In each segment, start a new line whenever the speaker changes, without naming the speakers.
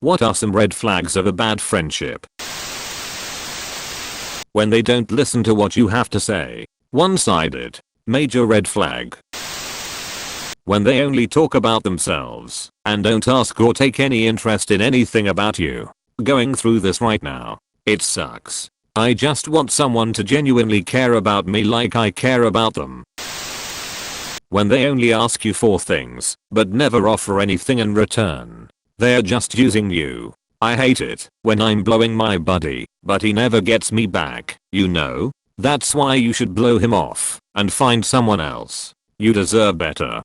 What are some red flags of a bad friendship? When they don't listen to what you have to say. One-sided. Major red flag. When they only talk about themselves and don't ask or take any interest in anything about you. Going through this right now. It sucks. I just want someone to genuinely care about me like I care about them. When they only ask you for things but never offer anything in return. They're just using you. I hate it when I'm blowing my buddy, but he never gets me back, you know? That's why you should blow him off and find someone else. You deserve better.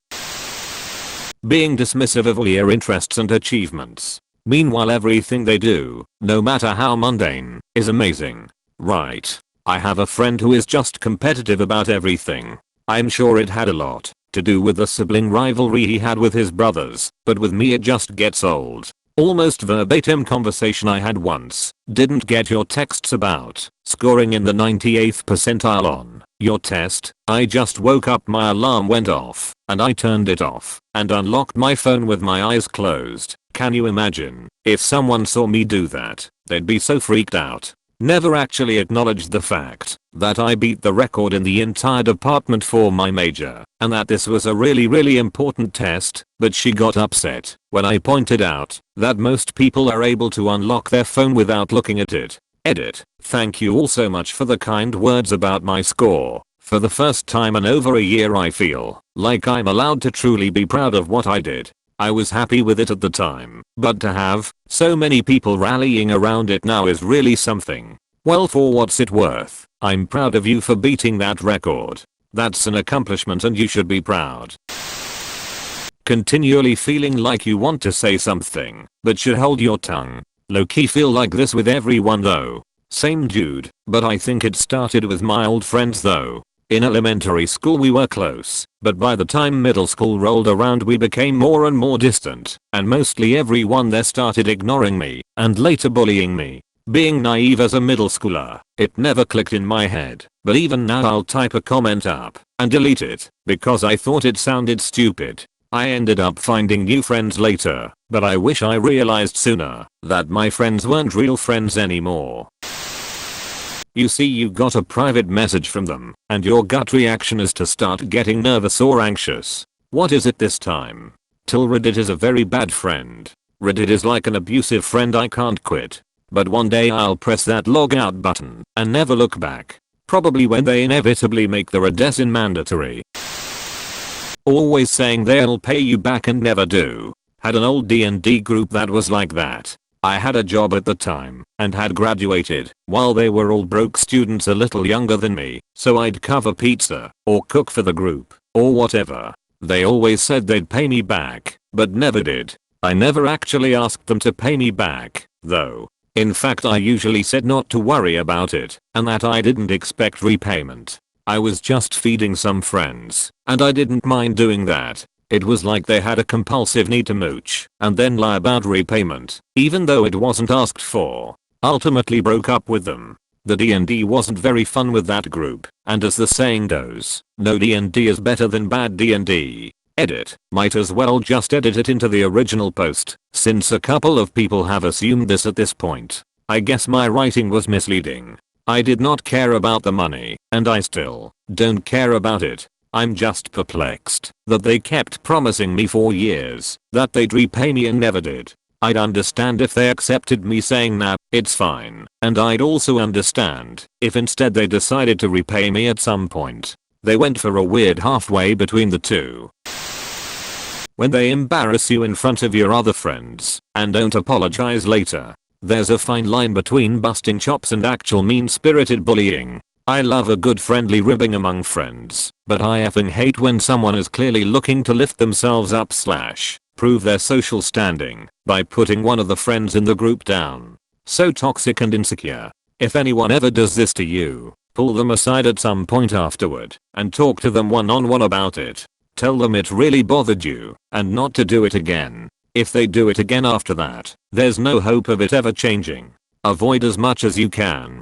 Being dismissive of all your interests and achievements. Meanwhile everything they do, no matter how mundane, is amazing. Right. I have a friend who is just competitive about everything. I'm sure it had a lot to do with the sibling rivalry he had with his brothers, but with me it just gets old. Almost verbatim conversation I had once. Didn't get your texts about scoring in the 98th percentile on your test. I just woke up, my alarm went off and I turned it off and unlocked my phone with my eyes closed. Can you imagine if someone saw me do that? They'd be so freaked out. Never actually acknowledged the fact that I beat the record in the entire department for my major and that this was a really important test, but she got upset when I pointed out that most people are able to unlock their phone without looking at it. Edit. Thank you all so much for the kind words about my score. For the first time in over a year I feel like I'm allowed to truly be proud of what I did. I was happy with it at the time, but to have so many people rallying around it now is really something. Well, for what's it worth, I'm proud of you for beating that record. That's an accomplishment and you should be proud. Continually feeling like you want to say something, but should hold your tongue. Low-key feel like this with everyone though. Same dude, but I think it started with my old friends though. In elementary school we were close, but by the time middle school rolled around we became more and more distant, and mostly everyone there started ignoring me, and later bullying me. Being naive as a middle schooler, it never clicked in my head, but even now I'll type a comment up and delete it, because I thought it sounded stupid. I ended up finding new friends later, but I wish I realized sooner that my friends weren't real friends anymore. You see, you got a private message from them, and your gut reaction is to start getting nervous or anxious. What is it this time? Reddit is a very bad friend. Reddit is like an abusive friend I can't quit. But one day I'll press that log out button and never look back. Probably when they inevitably make the redesign mandatory. Always saying they'll pay you back and never do. Had an old D&D group that was like that. I had a job at the time and had graduated while they were all broke students a little younger than me, so I'd cover pizza or cook for the group or whatever. They always said they'd pay me back, but never did. I never actually asked them to pay me back, though. In fact, I usually said not to worry about it and that I didn't expect repayment. I was just feeding some friends and I didn't mind doing that. It was like they had a compulsive need to mooch and then lie about repayment, even though it wasn't asked for. Ultimately broke up with them. The D&D wasn't very fun with that group, and as the saying goes, no D&D is better than bad D&D. Edit. Might as well just edit it into the original post, since a couple of people have assumed this at this point. I guess my writing was misleading. I did not care about the money, and I still don't care about it. I'm just perplexed that they kept promising me for years that they'd repay me and never did. I'd understand if they accepted me saying that it's fine, and I'd also understand if instead they decided to repay me at some point. They went for a weird halfway between the two. When they embarrass you in front of your other friends and don't apologize later. There's a fine line between busting chops and actual mean-spirited bullying. I love a good friendly ribbing among friends, but I effing hate when someone is clearly looking to lift themselves up / prove their social standing by putting one of the friends in the group down. So toxic and insecure. If anyone ever does this to you, pull them aside at some point afterward and talk to them one-on-one about it. Tell them it really bothered you and not to do it again. If they do it again after that, there's no hope of it ever changing. Avoid as much as you can.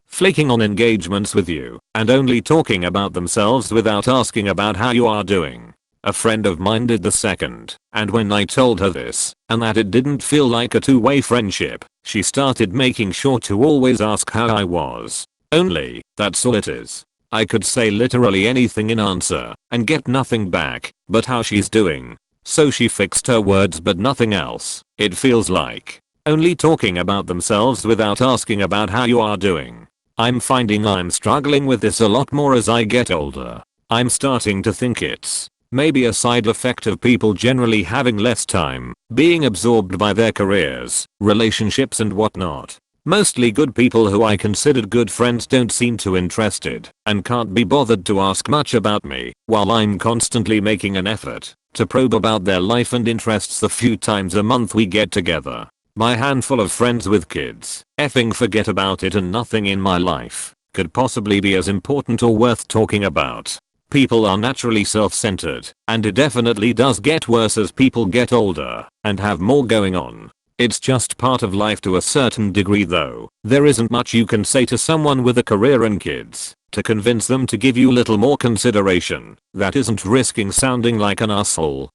Flaking on engagements with you and only talking about themselves without asking about how you are doing. A friend of mine did the second, and when I told her this, and that it didn't feel like a two-way friendship, she started making sure to always ask how I was. Only, that's all it is. I could say literally anything in answer, and get nothing back, but how she's doing. So she fixed her words but nothing else. It feels like only talking about themselves without asking about how you are doing. I'm finding I'm struggling with this a lot more as I get older. I'm starting to think it's maybe a side effect of people generally having less time, being absorbed by their careers, relationships and whatnot. Mostly good people who I considered good friends don't seem too interested and can't be bothered to ask much about me, while I'm constantly making an effort to probe about their life and interests the few times a month we get together. My handful of friends with kids, effing forget about it, and nothing in my life could possibly be as important or worth talking about. People are naturally self-centered, and it definitely does get worse as people get older and have more going on. It's just part of life to a certain degree though. There isn't much you can say to someone with a career and kids to convince them to give you a little more consideration that isn't risking sounding like an asshole.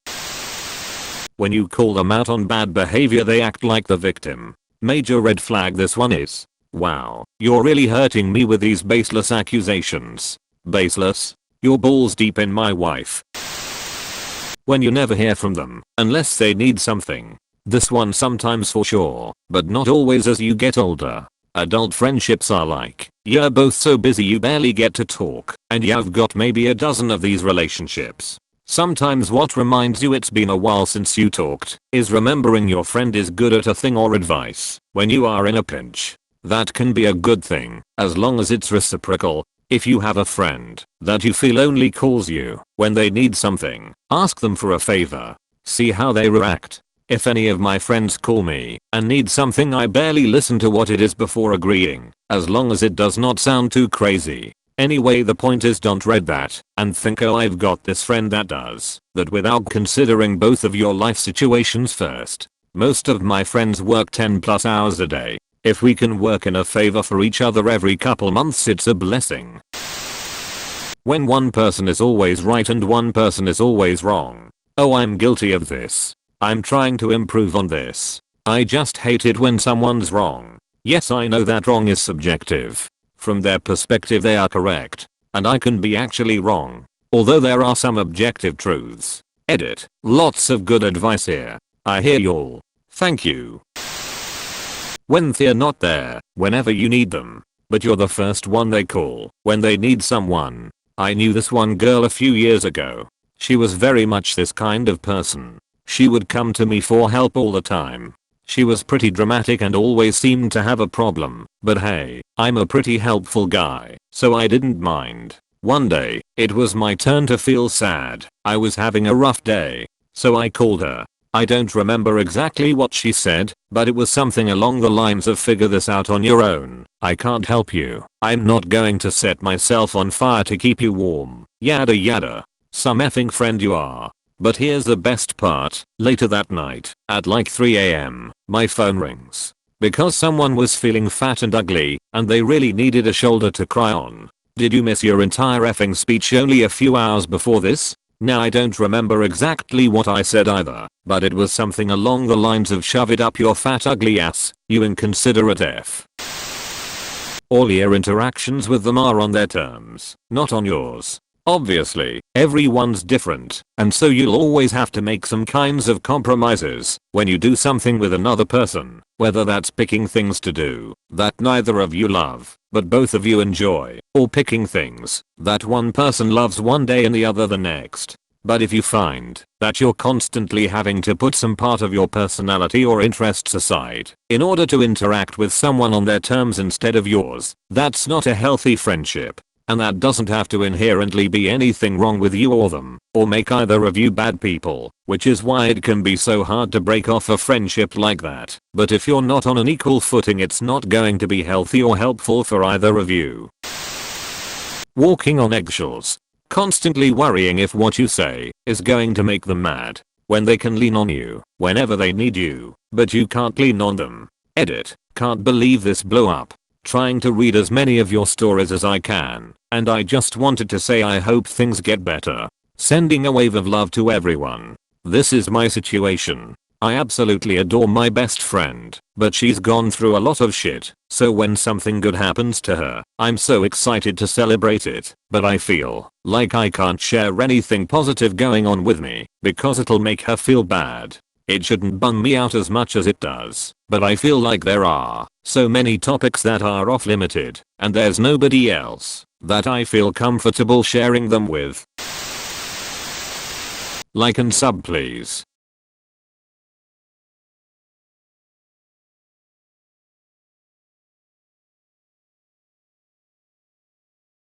When you call them out on bad behavior, they act like the victim. Major red flag this one is. Wow, you're really hurting me with these baseless accusations. Baseless? You're balls deep in my wife. When you never hear from them, unless they need something. This one sometimes for sure, but not always as you get older. Adult friendships are like, you're both so busy you barely get to talk, and you've got maybe a dozen of these relationships. Sometimes what reminds you it's been a while since you talked is remembering your friend is good at a thing or advice when you are in a pinch. That can be a good thing, as long as it's reciprocal. If you have a friend that you feel only calls you when they need something, ask them for a favor. See how they react. If any of my friends call me and need something, I barely listen to what it is before agreeing, as long as it does not sound too crazy. Anyway, the point is, don't read that and think, oh, I've got this friend that does that, without considering both of your life situations first. Most of my friends work 10+ hours a day. If we can work in a favor for each other every couple months, it's a blessing. When one person is always right and one person is always wrong. Oh, I'm guilty of this. I'm trying to improve on this. I just hate it when someone's wrong. Yes, I know that wrong is subjective. From their perspective they are correct, and I can be actually wrong. Although there are some objective truths. Edit. Lots of good advice here. I hear y'all. Thank you. When they're not there whenever you need them, but you're the first one they call when they need someone. I knew this one girl a few years ago. She was very much this kind of person. She would come to me for help all the time. She was pretty dramatic and always seemed to have a problem, but hey, I'm a pretty helpful guy, so I didn't mind. One day, it was my turn to feel sad. I was having a rough day, so I called her. I don't remember exactly what she said, but it was something along the lines of, figure this out on your own. I can't help you. I'm not going to set myself on fire to keep you warm. Yada yada. Some effing friend you are. But here's the best part. Later that night, at like 3 AM, my phone rings. Because someone was feeling fat and ugly, and they really needed a shoulder to cry on. Did you miss your entire effing speech only a few hours before this? Now I don't remember exactly what I said either, but it was something along the lines of, shove it up your fat ugly ass, you inconsiderate F. All your interactions with them are on their terms, not on yours. Obviously, everyone's different, and so you'll always have to make some kinds of compromises when you do something with another person, whether that's picking things to do that neither of you love, but both of you enjoy, or picking things that one person loves one day and the other the next. But if you find that you're constantly having to put some part of your personality or interests aside in order to interact with someone on their terms instead of yours, that's not a healthy friendship. And that doesn't have to inherently be anything wrong with you or them, or make either of you bad people, which is why it can be so hard to break off a friendship like that. But if you're not on an equal footing, it's not going to be healthy or helpful for either of you. Walking on eggshells. Constantly worrying if what you say is going to make them mad, when they can lean on you whenever they need you, but you can't lean on them. Edit. Can't believe this blew up. Trying to read as many of your stories as I can, and I just wanted to say I hope things get better. Sending a wave of love to everyone. This is my situation. I absolutely adore my best friend, but she's gone through a lot of shit, so when something good happens to her, I'm so excited to celebrate it, but I feel like I can't share anything positive going on with me, because it'll make her feel bad. It shouldn't bum me out as much as it does, but I feel like there are so many topics that are off limited, and there's nobody else that I feel comfortable sharing them with. Like and sub please.